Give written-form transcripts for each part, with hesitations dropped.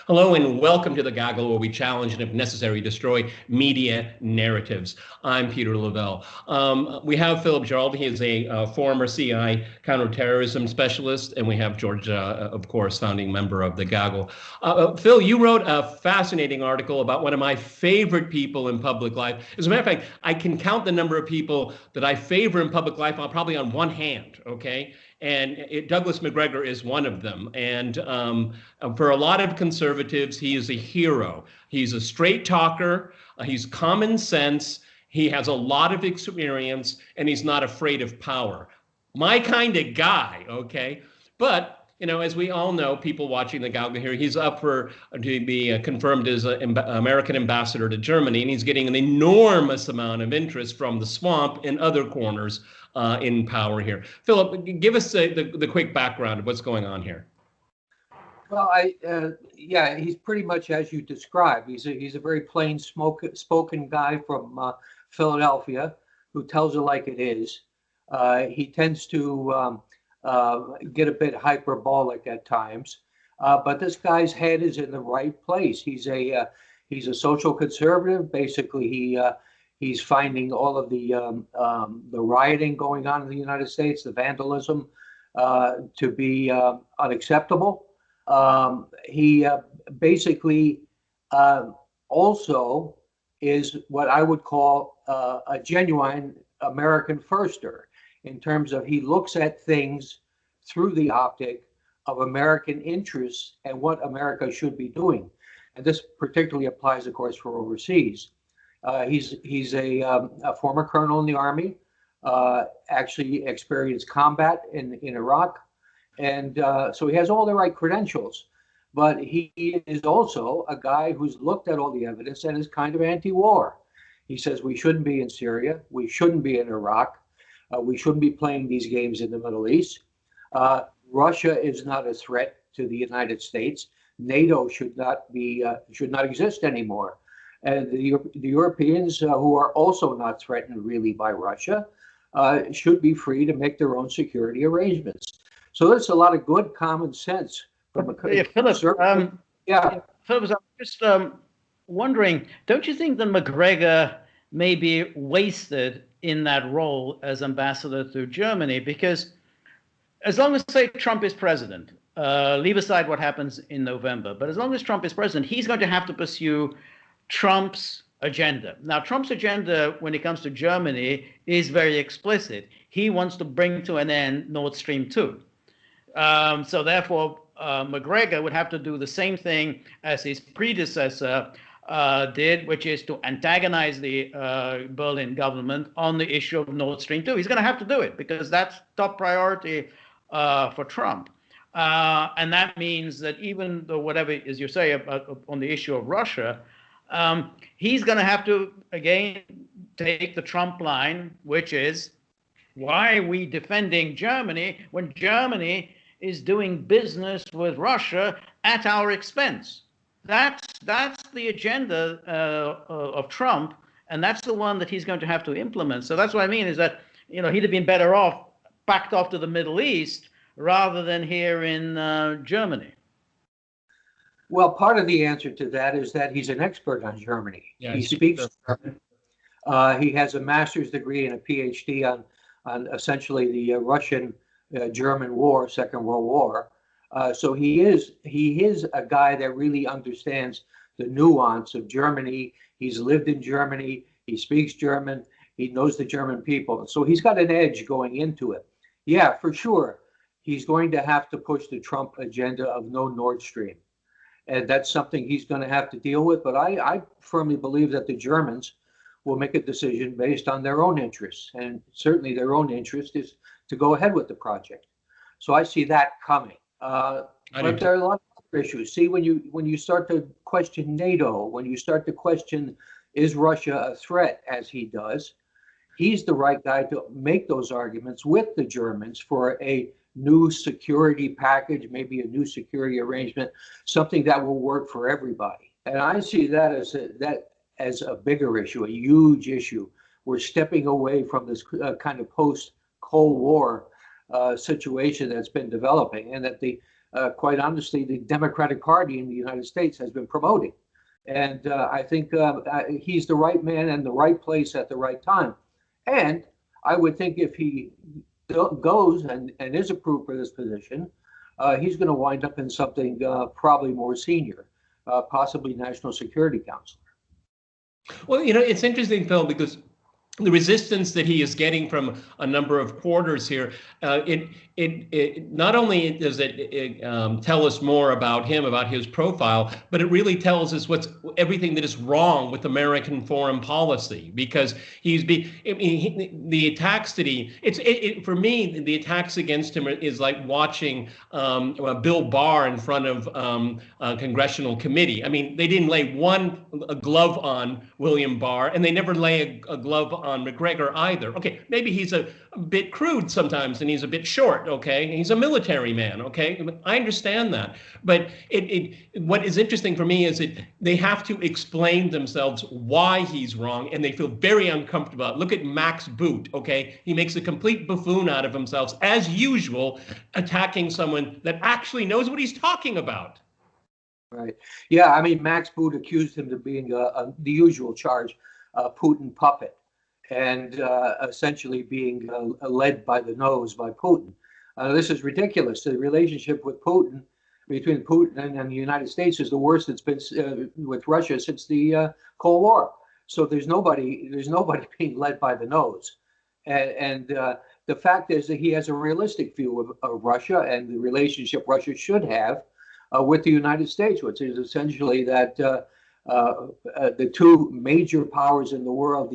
Hello and welcome to the Gaggle, where we challenge and, if necessary, destroy media narratives. I'm Peter Lavelle. We have Philip Giraldi. He is a former CI counterterrorism specialist, and we have George, of course, founding member of the Gaggle. Phil, you wrote a fascinating article about one of my favorite people in public life. As a matter of fact, I can count the number of people that I favor in public life probably on one hand, okay? And Douglas Macgregor is one of them. And for a lot of conservatives, he is a hero. He's a straight talker. He's common sense. He has a lot of experience, and he's not afraid of power. My kind of guy, okay? But as we all know, people watching the Gaggle here, he's up to be confirmed as an American ambassador to Germany, and he's getting an enormous amount of interest from the swamp and other corners in power here. Philip, give us the quick background of what's going on here. Well, yeah, he's pretty much as you described. He's a very plain spoken guy from Philadelphia who tells it like it is. He tends to get a bit hyperbolic at times, but this guy's head is in the right place. He's a social conservative. Basically, he's finding all of the rioting going on in the United States, the vandalism, to be unacceptable. He basically also is what I would call a genuine American firster, in terms of he looks at things through the optic of American interests and what America should be doing. And this particularly applies, of course, for overseas. He's a former colonel in the Army, actually experienced combat in Iraq. And so he has all the right credentials. But he is also a guy who's looked at all the evidence and is kind of anti-war. He says we shouldn't be in Syria. We shouldn't be in Iraq. We shouldn't be playing these games in the Middle East. Russia is not a threat to the United States. NATO should not exist anymore. And the Europeans, who are also not threatened really by Russia, should be free to make their own security arrangements. So there's a lot of good common sense from a Philip, yeah. Philip, I'm just wondering, don't you think that McGregor may be wasted in that role as ambassador to Germany? Because as long as, say, Trump is president, leave aside what happens in November, but as long as Trump is president, he's going to have to pursue Trump's agenda. Now, Trump's agenda when it comes to Germany is very explicit. He wants to bring to an end Nord Stream 2. So therefore, McGregor would have to do the same thing as his predecessor did, which is to antagonize the Berlin government on the issue of Nord Stream 2. He's going to have to do it because that's top priority for Trump. And that means that even though whatever, as you say, on the issue of Russia, he's going to have to, again, take the Trump line, which is, why are we defending Germany when Germany is doing business with Russia at our expense? That's the agenda of Trump, and that's the one that he's going to have to implement. So that's what I mean is that he'd have been better off backed off to the Middle East rather than here in Germany. Well, part of the answer to that is that he's an expert on Germany. Yeah, he speaks German. He has a master's degree and a PhD on essentially the Russian-German War, Second World War. So he is a guy that really understands the nuance of Germany. He's lived in Germany. He speaks German. He knows the German people. So he's got an edge going into it. Yeah, for sure. He's going to have to push the Trump agenda of no Nord Stream. And that's something he's going to have to deal with. But I firmly believe that the Germans will make a decision based on their own interests. And certainly their own interest is to go ahead with the project. So I see that coming. But there are a lot of other issues. See, when you start to question NATO, when you start to question, is Russia a threat, as he does, he's the right guy to make those arguments with the Germans for a new security package, maybe a new security arrangement, something that will work for everybody. And I see that as a bigger issue, a huge issue. We're stepping away from this kind of post-Cold War situation that's been developing, and that the quite honestly, the Democratic Party in the United States has been promoting. And I think he's the right man in the right place at the right time. And I would think if he goes and is approved for this position, he's going to wind up in something probably more senior, possibly National Security Council. Well, it's interesting, Phil, because the resistance that he is getting from a number of quarters here, it not only does it tell us more about him, about his profile, but it really tells us everything that is wrong with American foreign policy. Because the attacks that for me, the attacks against him is like watching Bill Barr in front of a congressional committee. I mean, they didn't lay a glove on William Barr, and they never lay a glove on McGregor either. Okay, maybe he's a bit crude sometimes, and he's a bit short. Okay, he's a military man. Okay, I understand that, but what is interesting for me is that they have to explain themselves why he's wrong, and they feel very uncomfortable. Look at Max Boot. Okay, he makes a complete buffoon out of himself as usual, attacking someone that actually knows what he's talking about. Right. Yeah. I mean, Max Boot accused him of being the usual charge, Putin puppet, and essentially being led by the nose by Putin. This is ridiculous. The relationship between Putin and the United States is the worst it's been with Russia since the Cold War. So there's nobody being led by the nose, and the fact is that he has a realistic view of Russia and the relationship Russia should have with the United States, which is essentially that the two major powers in the world,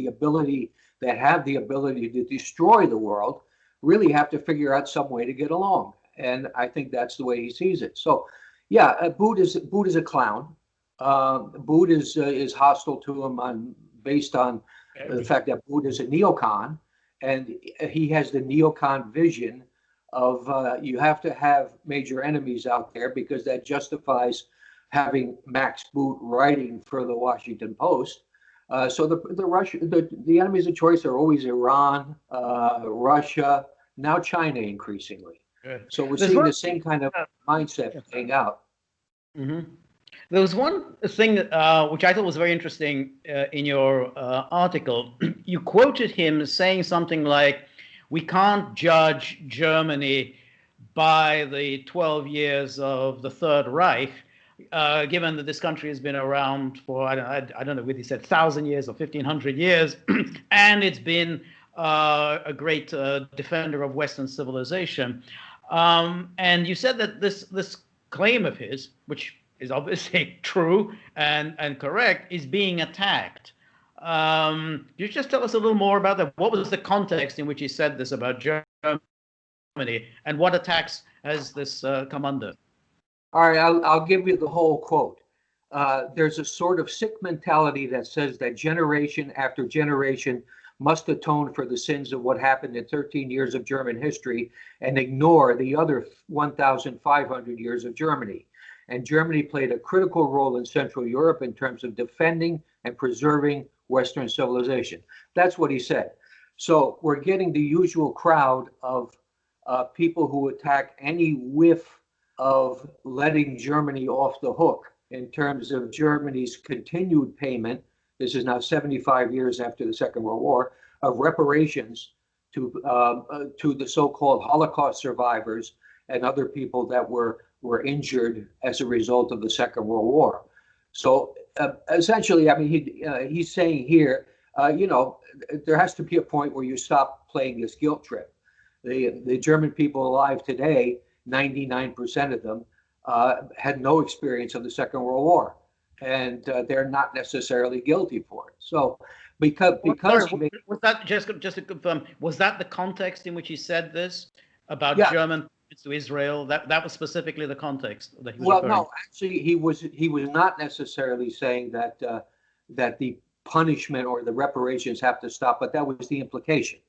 that have the ability to destroy the world, really have to figure out some way to get along. And I think that's the way he sees it. So, yeah, Boot is a clown. Boot is hostile to him based on the fact that Boot is a neocon, and he has the neocon vision of you have to have major enemies out there because that justifies having Max Boot writing for the Washington Post. So the enemies of choice are always Iran, Russia, now China increasingly. Good. So we're seeing the same kind of mindset playing out. Mm-hmm. There was one thing which I thought was very interesting in your article. You quoted him saying something like, "We can't judge Germany by the 12 years of the Third Reich, given that this country has been around for, I don't know whether he said 1,000 years or 1,500 years, and it's been a great defender of Western civilization." And you said that this claim of his, which is obviously true and correct, is being attacked. Could you just tell us a little more about that? What was the context in which he said this about Germany, and what attacks has this come under? All right, I'll give you the whole quote. There's a sort of sick mentality that says that generation after generation must atone for the sins of what happened in 13 years of German history and ignore the other 1,500 years of Germany. And Germany played a critical role in Central Europe in terms of defending and preserving Western civilization. That's what he said. So we're getting the usual crowd of people who attack any whiff of letting Germany off the hook in terms of Germany's continued payment. This is now 75 years after the Second World War, of reparations to the so-called Holocaust survivors and other people that were injured as a result of the Second World War. So essentially, I mean, he's saying here, there has to be a point where you stop playing this guilt trip. The German people alive today, 99% of them had no experience of the Second World War, and they're not necessarily guilty for it. So because was that just to confirm, was that the context in which he said this about German to Israel? That was specifically the context that he was referring to. Actually, he was not necessarily saying that that the punishment or the reparations have to stop, but that was the implication.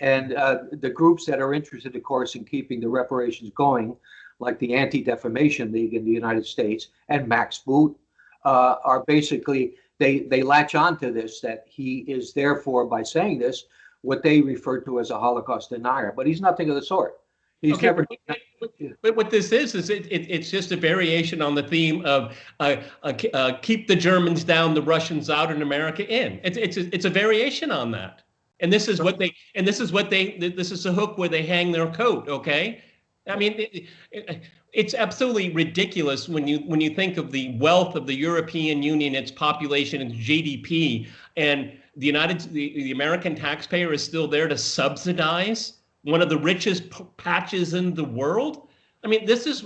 And the groups that are interested, of course, in keeping the reparations going, like the Anti-Defamation League in the United States and Max Boot, are basically, they latch on to this, that he is therefore, by saying this, what they refer to as a Holocaust denier. But he's nothing of the sort. He's Okay, never. but what this is it's just a variation on the theme of keep the Germans down, the Russians out, and America in. It's a variation on that, and this is what this is the hook where they hang their coat. Okay, I mean it's absolutely ridiculous when you think of the wealth of the European Union, its population, its GDP, and the American taxpayer is still there to subsidize one of the richest patches in the world. I mean, this is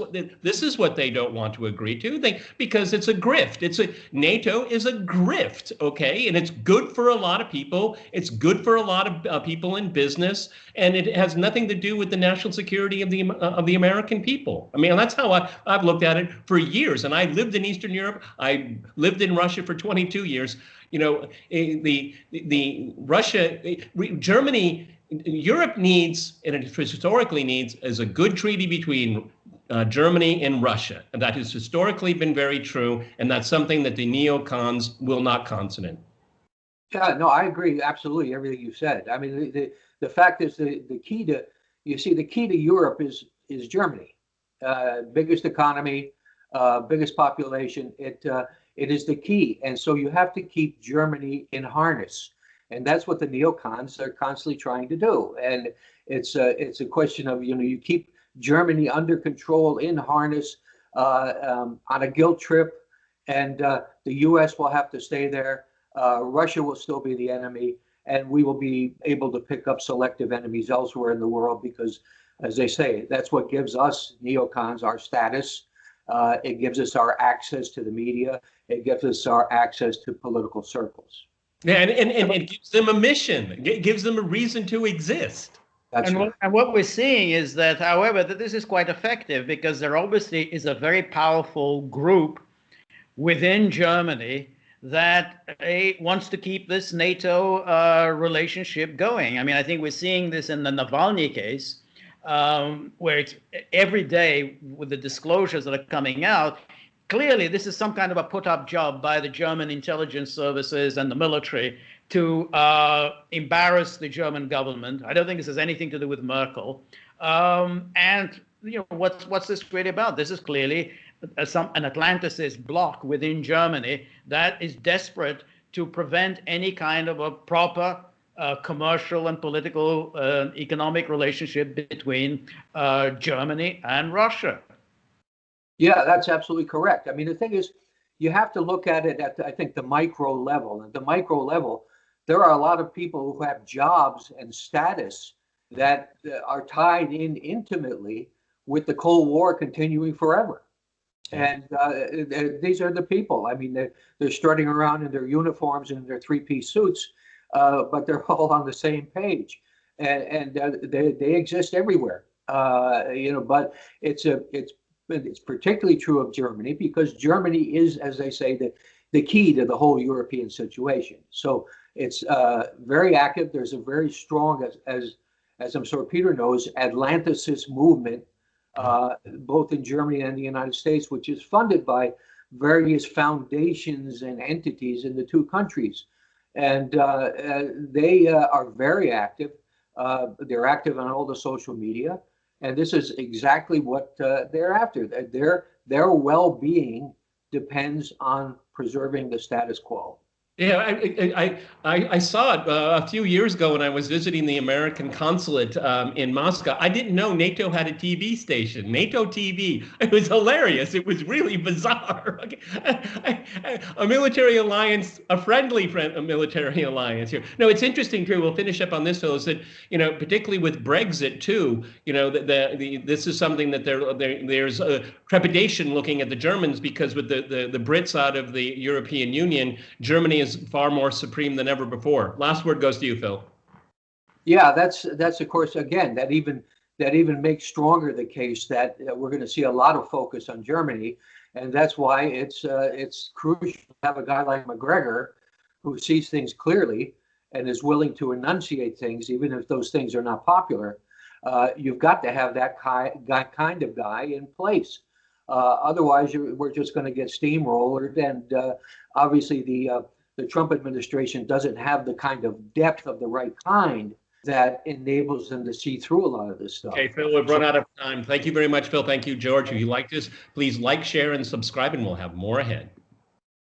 what they don't want to agree to. Because it's a grift. NATO is a grift, okay, and it's good for a lot of people. It's good for a lot of people in business, and it has nothing to do with the national security of the American people. I mean, that's how I've looked at it for years. And I lived in Eastern Europe. I lived in Russia for 22 years. You know, the Russia, Germany. Europe needs, and it historically needs, is a good treaty between Germany and Russia. And that has historically been very true. And that's something that the neocons will not consonant. Yeah, no, I agree absolutely everything you said. I mean, the fact is the key to Europe is Germany, biggest economy, biggest population. It is the key, and so you have to keep Germany in harness. And that's what the neocons are constantly trying to do. And it's a question of, you keep Germany under control, in harness, on a guilt trip, and the U.S. will have to stay there. Russia will still be the enemy, and we will be able to pick up selective enemies elsewhere in the world because, as they say, that's what gives us neocons our status. It gives us our access to the media. It gives us our access to political circles. Yeah, and it gives them a mission. It gives them a reason to exist. And what we're seeing is that, however, that this is quite effective because there obviously is a very powerful group within Germany that wants to keep this NATO relationship going. I mean, I think we're seeing this in the Navalny case, where it's every day with the disclosures that are coming out. Clearly, this is some kind of a put-up job by the German intelligence services and the military to embarrass the German government. I don't think this has anything to do with Merkel. And what's this really about? This is clearly an Atlantist bloc within Germany that is desperate to prevent any kind of a proper commercial and political economic relationship between Germany and Russia. Yeah, that's absolutely correct. I mean, the thing is, you have to look at it at, I think, the micro level. At the micro level, there are a lot of people who have jobs and status that are tied in intimately with the Cold War continuing forever. And these are the people. I mean, they're strutting around in their uniforms and their three-piece suits, but they're all on the same page, and they exist everywhere. But it's particularly true of Germany because Germany is, as they say, the key to the whole European situation. So it's very active. There's a very strong, as I'm sure Peter knows, Atlantist movement, both in Germany and the United States, which is funded by various foundations and entities in the two countries. And they are very active. They're active on all the social media. And this is exactly what they're after. Their well-being depends on preserving the status quo. Yeah, I saw it a few years ago when I was visiting the American consulate in Moscow. I didn't know NATO had a TV station, NATO TV. It was hilarious. It was really bizarre. A military alliance, a friendly military alliance here. No, it's interesting too. We'll finish up on this, though. Is that particularly with Brexit too. This is something that there's a trepidation looking at the Germans because with the Brits out of the European Union, Germany is far more supreme than ever before. Last word goes to you, Phil. Yeah, that's of course, again, that even makes stronger the case that we're going to see a lot of focus on Germany, and that's why it's crucial to have a guy like McGregor who sees things clearly and is willing to enunciate things, even if those things are not popular. You've got to have that kind of guy in place. Otherwise, we're just going to get steamrolled, and obviously the Trump administration doesn't have the kind of depth of the right kind that enables them to see through a lot of this stuff. Okay, Phil, we've run out of time. Thank you very much, Phil. Thank you, George. If you like this, please like, share, and subscribe, and we'll have more ahead.